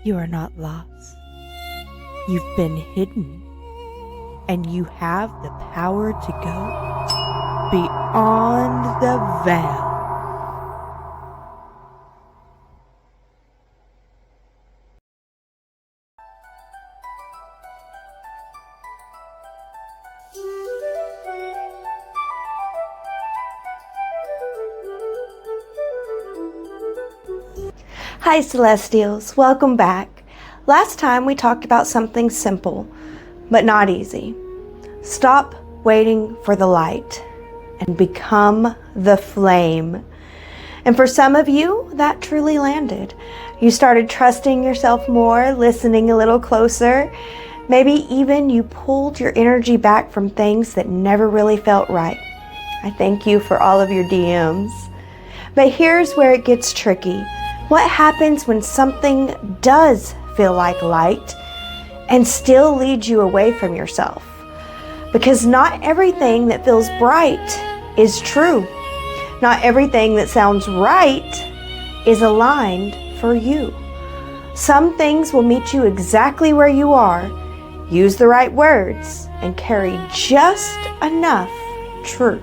You are not lost. You've been hidden, and you have the power to go beyond the veil. Hi Celestials, welcome back. Last time we talked about something simple, but not easy. Stop waiting for the light and become the flame. And for some of you, that truly landed. You started trusting yourself more, listening a little closer. Maybe even you pulled your energy back from things that never really felt right. I thank you for all of your DMs. But here's where it gets tricky. What happens when something does feel like light and still leads you away from yourself? Because not everything that feels bright is true. Not everything that sounds right is aligned for you. Some things will meet you exactly where you are, use the right words, and carry just enough truth.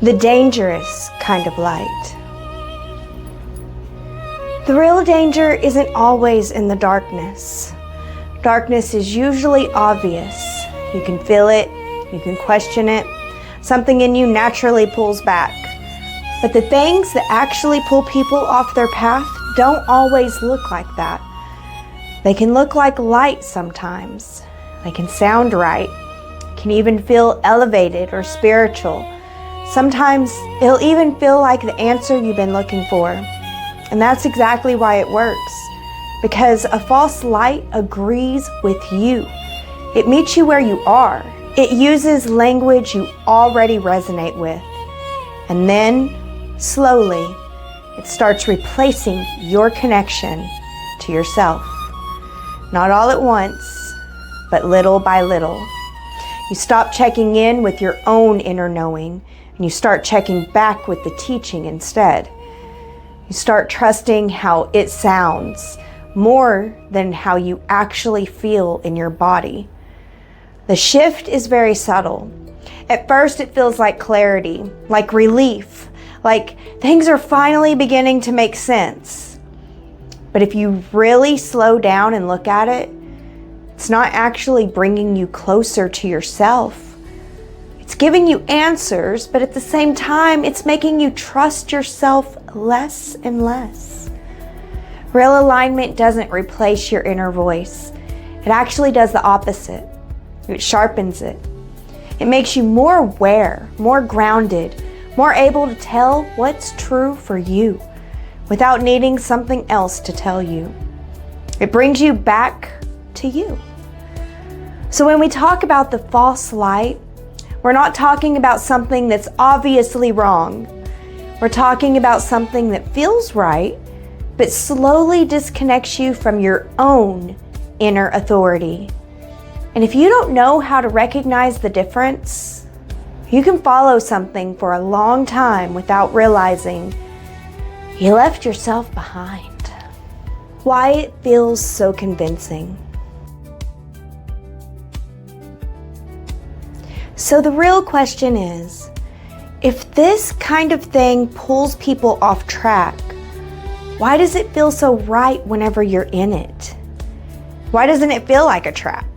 The dangerous kind of light. The real danger isn't always in the darkness. Darkness is usually obvious. You can feel it, you can question it. Something in you naturally pulls back. But the things that actually pull people off their path don't always look like that. They can look like light sometimes. They can sound right, can even feel elevated or spiritual. Sometimes it'll even feel like the answer you've been looking for. And that's exactly why it works. Because a false light agrees with you. It meets you where you are. It uses language you already resonate with. And then, slowly, it starts replacing your connection to yourself. Not all at once, but little by little. You stop checking in with your own inner knowing, and you start checking back with the teaching instead. You start trusting how it sounds more than how you actually feel in your body. The shift is very subtle. At first it feels like clarity, like relief, like things are finally beginning to make sense. But if you really slow down and look at it, it's not actually bringing you closer to yourself. It's giving you answers, but at the same time, it's making you trust yourself less and less. Real alignment doesn't replace your inner voice. It actually does the opposite. It sharpens it. It makes you more aware, more grounded, more able to tell what's true for you without needing something else to tell you. It brings you back to you. So when we talk about the false light, we're not talking about something that's obviously wrong. We're talking about something that feels right, but slowly disconnects you from your own inner authority. And if you don't know how to recognize the difference, you can follow something for a long time without realizing you left yourself behind. Why it feels so convincing. So the real question is, if this kind of thing pulls people off track, why does it feel so right whenever you're in it? Why doesn't it feel like a trap?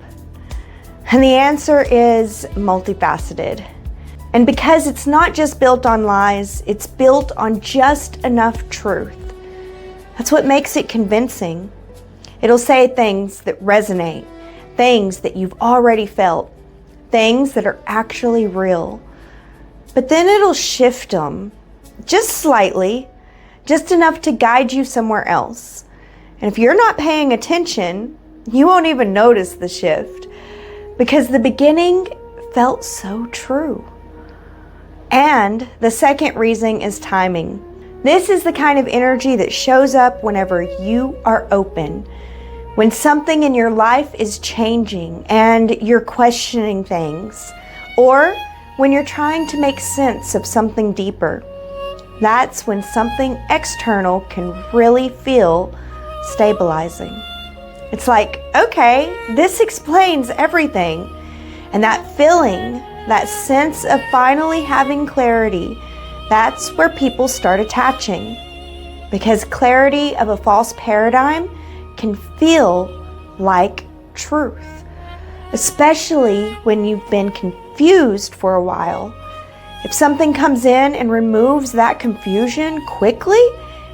And the answer is multifaceted. And because it's not just built on lies, it's built on just enough truth. That's what makes it convincing. It'll say things that resonate, things that you've already felt, things that are actually real. But then it'll shift them just slightly, just enough to guide you somewhere else. And if you're not paying attention, you won't even notice the shift because the beginning felt so true. And the second reason is timing. This is the kind of energy that shows up whenever you are open. When something in your life is changing and you're questioning things, or when you're trying to make sense of something deeper. That's when something external can really feel stabilizing. It's like, okay, this explains everything. And that feeling, that sense of finally having clarity, that's where people start attaching. Because clarity of a false paradigm can feel like truth, especially when you've been confused for a while. If something comes in and removes that confusion quickly,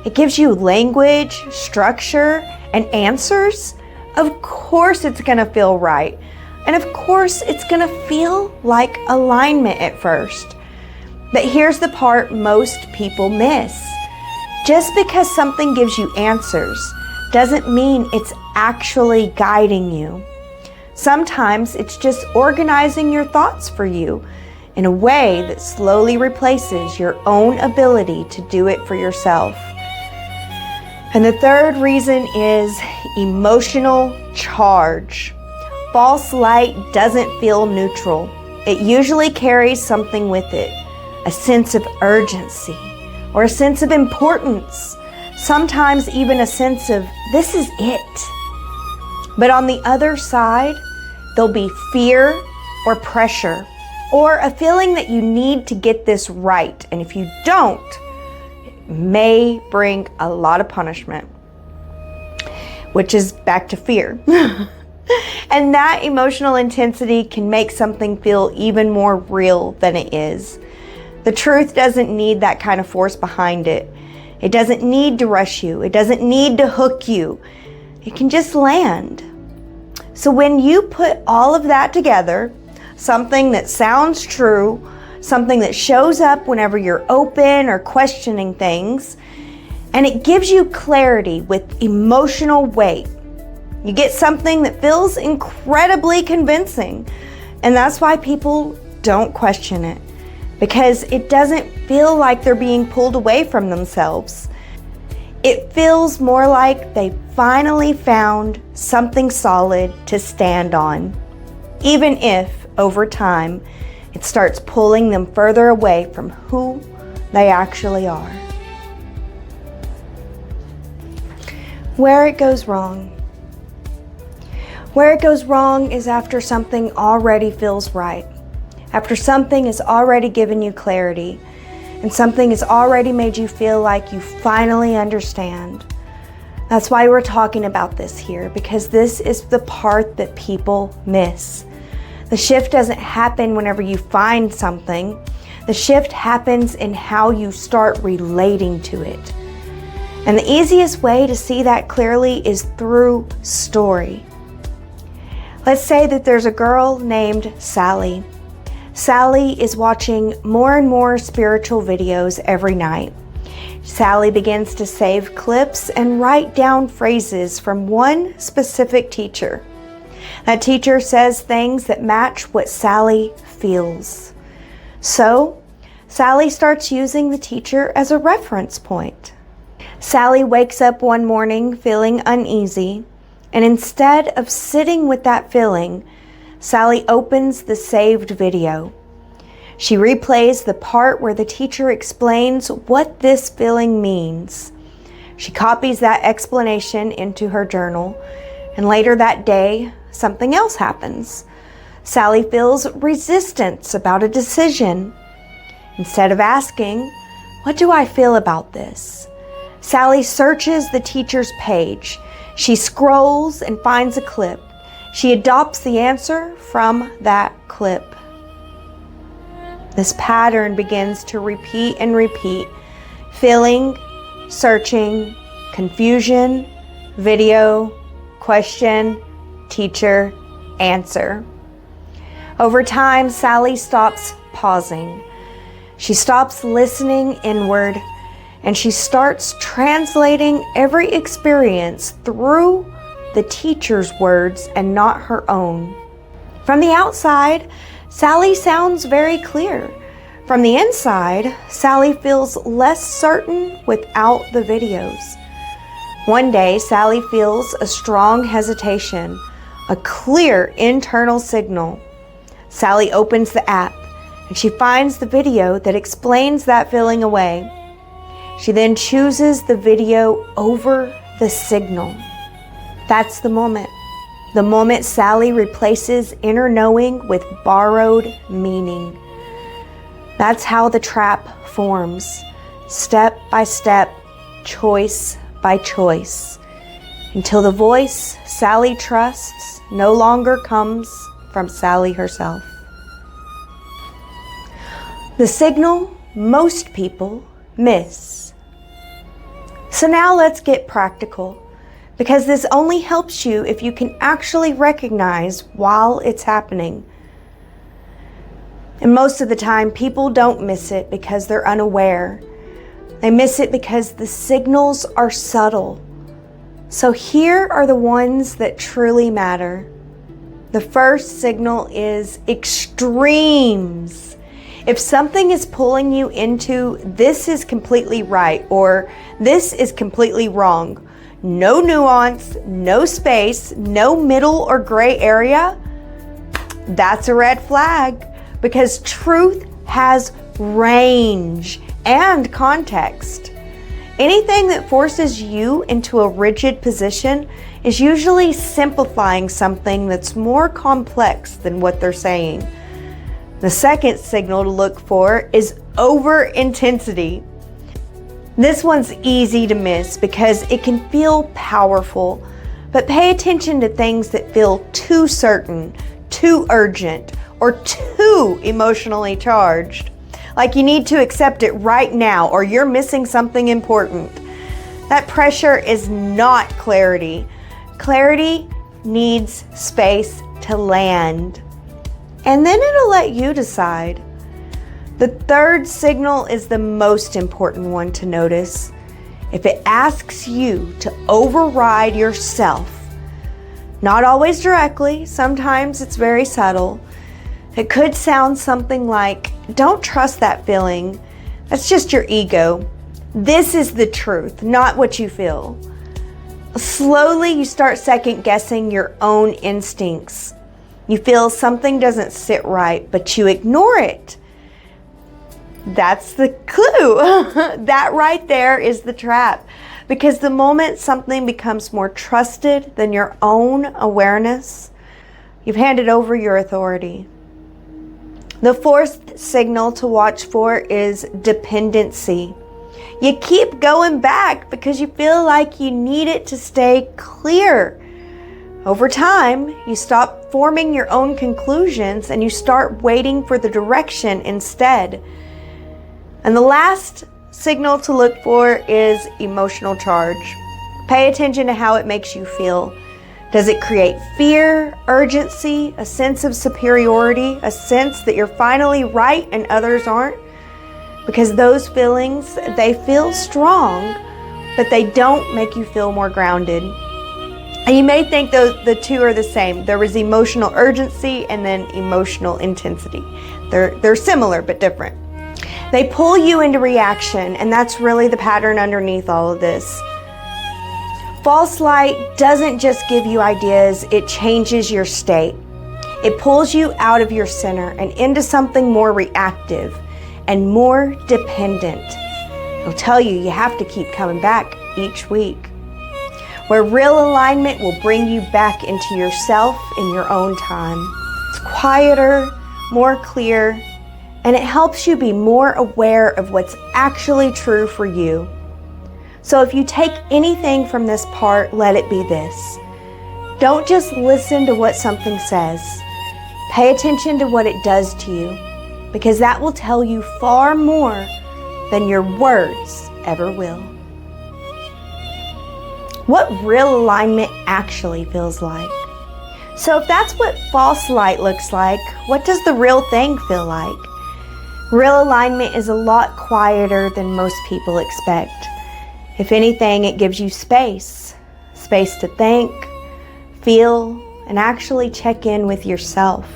it gives you language, structure, and answers, of course it's going to feel right. And of course it's going to feel like alignment at first. But here's the part most people miss. Just because something gives you answers doesn't mean it's actually guiding you. Sometimes it's just organizing your thoughts for you in a way that slowly replaces your own ability to do it for yourself. And the third reason is emotional charge. False light doesn't feel neutral. It usually carries something with it, a sense of urgency or a sense of importance, sometimes even a sense of, this is it. But on the other side, there'll be fear or pressure, or a feeling that you need to get this right. And if you don't, it may bring a lot of punishment, which is back to fear. And that emotional intensity can make something feel even more real than it is. The truth doesn't need that kind of force behind it. It doesn't need to rush you. It doesn't need to hook you. It can just land. So when you put all of that together, something that sounds true, something that shows up whenever you're open or questioning things, and it gives you clarity with emotional weight. You get something that feels incredibly convincing, and that's why people don't question it, because it doesn't feel like they're being pulled away from themselves. It feels more like they finally found something solid to stand on, even if over time, it starts pulling them further away from who they actually are. Where it goes wrong. Where it goes wrong is after something already feels right, after something has already given you clarity, and something has already made you feel like you finally understand. That's why we're talking about this here, because this is the part that people miss. The shift doesn't happen whenever you find something. The shift happens in how you start relating to it. And the easiest way to see that clearly is through story. Let's say that there's a girl named Sally. Sally is watching more and more spiritual videos every night. Sally begins to save clips and write down phrases from one specific teacher. That teacher says things that match what Sally feels. So, Sally starts using the teacher as a reference point. Sally wakes up one morning feeling uneasy, and instead of sitting with that feeling, Sally opens the saved video. She replays the part where the teacher explains what this feeling means. She copies that explanation into her journal, and later that day, something else happens. Sally feels resistance about a decision. Instead of asking, "What do I feel about this?" Sally searches the teacher's page. She scrolls and finds a clip. She adopts the answer from that clip. This pattern begins to repeat and repeat. Feeling, searching, confusion, video, question, teacher, answer. Over time, Sally stops pausing. She stops listening inward, and she starts translating every experience through the teacher's words and not her own. From the outside, Sally sounds very clear. From the inside, Sally feels less certain without the videos. One day, Sally feels a strong hesitation, a clear internal signal. Sally opens the app, and she finds the video that explains that feeling away. She then chooses the video over the signal. That's the moment. The moment Sally replaces inner knowing with borrowed meaning. That's how the trap forms, step by step, choice by choice, until the voice Sally trusts no longer comes from Sally herself. The signal most people miss. So now let's get practical, because this only helps you if you can actually recognize while it's happening. And most of the time, people don't miss it because they're unaware. They miss it because the signals are subtle. So here are the ones that truly matter. The first signal is extremes. If something is pulling you into this is completely right or this is completely wrong, no nuance, no space, no middle or gray area, that's a red flag, because truth has range and context. Anything that forces you into a rigid position is usually simplifying something that's more complex than what they're saying. The second signal to look for is over intensity. This one's easy to miss because it can feel powerful, but pay attention to things that feel too certain, too urgent, or too emotionally charged. Like you need to accept it right now or you're missing something important. That pressure is not clarity. Clarity needs space to land. And then it'll let you decide. The third signal is the most important one to notice. If it asks you to override yourself, not always directly, sometimes it's very subtle. It could sound something like, don't trust that feeling. That's just your ego. This is the truth, not what you feel. Slowly, you start second guessing your own instincts. You feel something doesn't sit right, but you ignore it. That's the clue. That right there is the trap. Because the moment something becomes more trusted than your own awareness, you've handed over your authority. The fourth signal to watch for is dependency. You keep going back because you feel like you need it to stay clear. Over time, you stop forming your own conclusions and you start waiting for the direction instead. And the last signal to look for is emotional charge. Pay attention to how it makes you feel. Does it create fear, urgency, a sense of superiority, a sense that you're finally right and others aren't? Because those feelings, they feel strong, but they don't make you feel more grounded. And you may think the two are the same. There was emotional urgency and then emotional intensity. They're similar but different. They pull you into reaction, and that's really the pattern underneath all of this. False light doesn't just give you ideas, it changes your state. It pulls you out of your center and into something more reactive and more dependent. It'll tell you you have to keep coming back each week. Where real alignment will bring you back into yourself in your own time. It's quieter, more clear, and it helps you be more aware of what's actually true for you. So if you take anything from this part, let it be this. Don't just listen to what something says. Pay attention to what it does to you, because that will tell you far more than your words ever will. What real alignment actually feels like. So if that's what false light looks like, what does the real thing feel like? Real alignment is a lot quieter than most people expect. If anything, it gives you space to think, feel, and actually check in with yourself.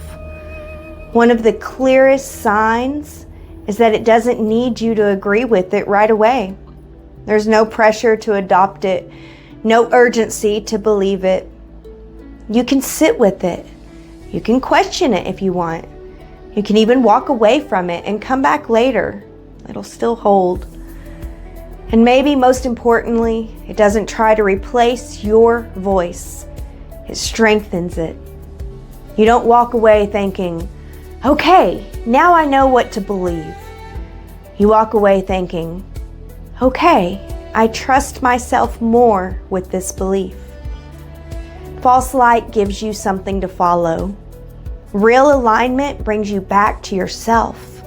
One of the clearest signs is that it doesn't need you to agree with it right away. There's no pressure to adopt it, no urgency to believe it. You can sit with it. You can question it if you want. You can even walk away from it and come back later. It'll still hold. And maybe most importantly, it doesn't try to replace your voice. It strengthens it. You don't walk away thinking, okay, now I know what to believe. You walk away thinking, okay, I trust myself more with this belief. False light gives you something to follow. Real alignment brings you back to yourself.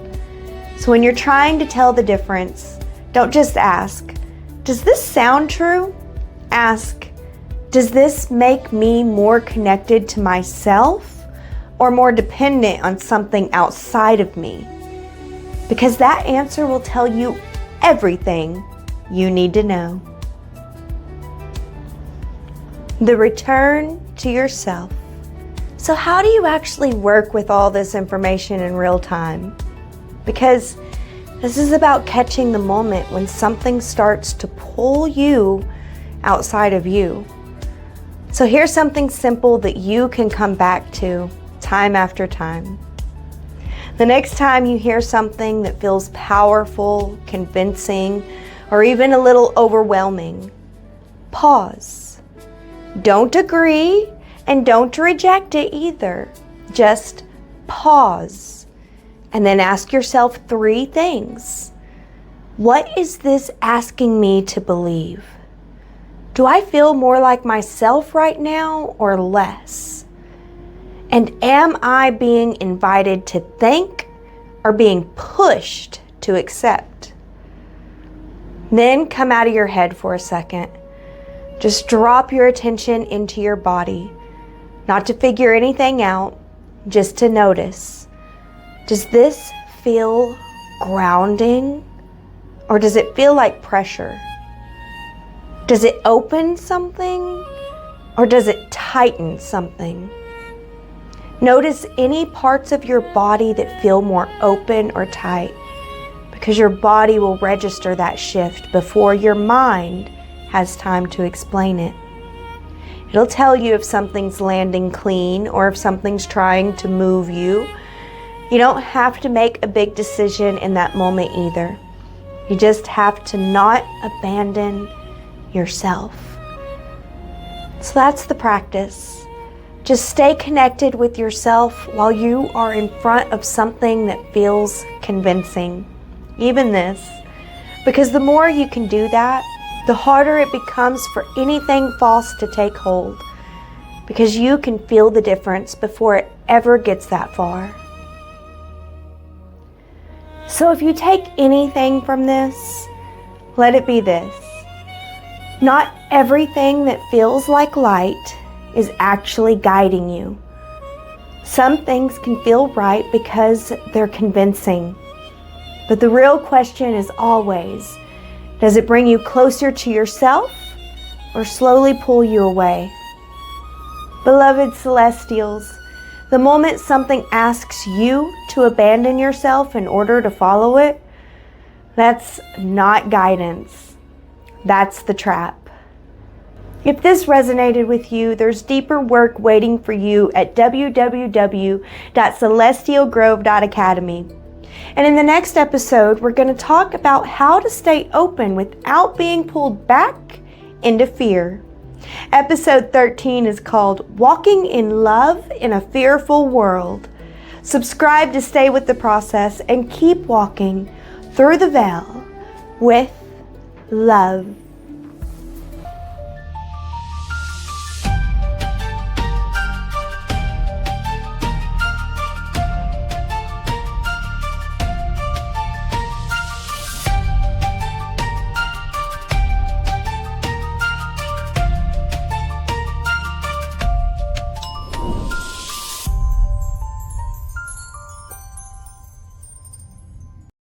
So when you're trying to tell the difference, don't just ask, does this sound true? Ask, does this make me more connected to myself or more dependent on something outside of me? Because that answer will tell you everything you need to know. The return to yourself. So how do you actually work with all this information in real time? Because this is about catching the moment when something starts to pull you outside of you. So here's something simple that you can come back to time after time. The next time you hear something that feels powerful, convincing, or even a little overwhelming, pause. Don't agree and don't reject it either. Just pause. And then ask yourself 3 things. What is this asking me to believe? Do I feel more like myself right now or less? And am I being invited to think or being pushed to accept? Then come out of your head for a second. Just drop your attention into your body, not to figure anything out, just to notice. Does this feel grounding or does it feel like pressure? Does it open something or does it tighten something? Notice any parts of your body that feel more open or tight, because your body will register that shift before your mind has time to explain it. It'll tell you if something's landing clean or if something's trying to move you. You don't have to make a big decision in that moment either. You just have to not abandon yourself. So that's the practice. Just stay connected with yourself while you are in front of something that feels convincing, even this. Because the more you can do that, the harder it becomes for anything false to take hold. Because you can feel the difference before it ever gets that far. So if you take anything from this, let it be this. Not everything that feels like light is actually guiding you. Some things can feel right because they're convincing. But the real question is always, does it bring you closer to yourself or slowly pull you away? Beloved Celestials, the moment something asks you to abandon yourself in order to follow it, that's not guidance. That's the trap. If this resonated with you, there's deeper work waiting for you at www.celestialgrove.academy. And in the next episode, we're going to talk about how to stay open without being pulled back into fear. Episode 13 is called Walking in Love in a Fearful World. Subscribe to stay with the process and keep walking through the veil with love.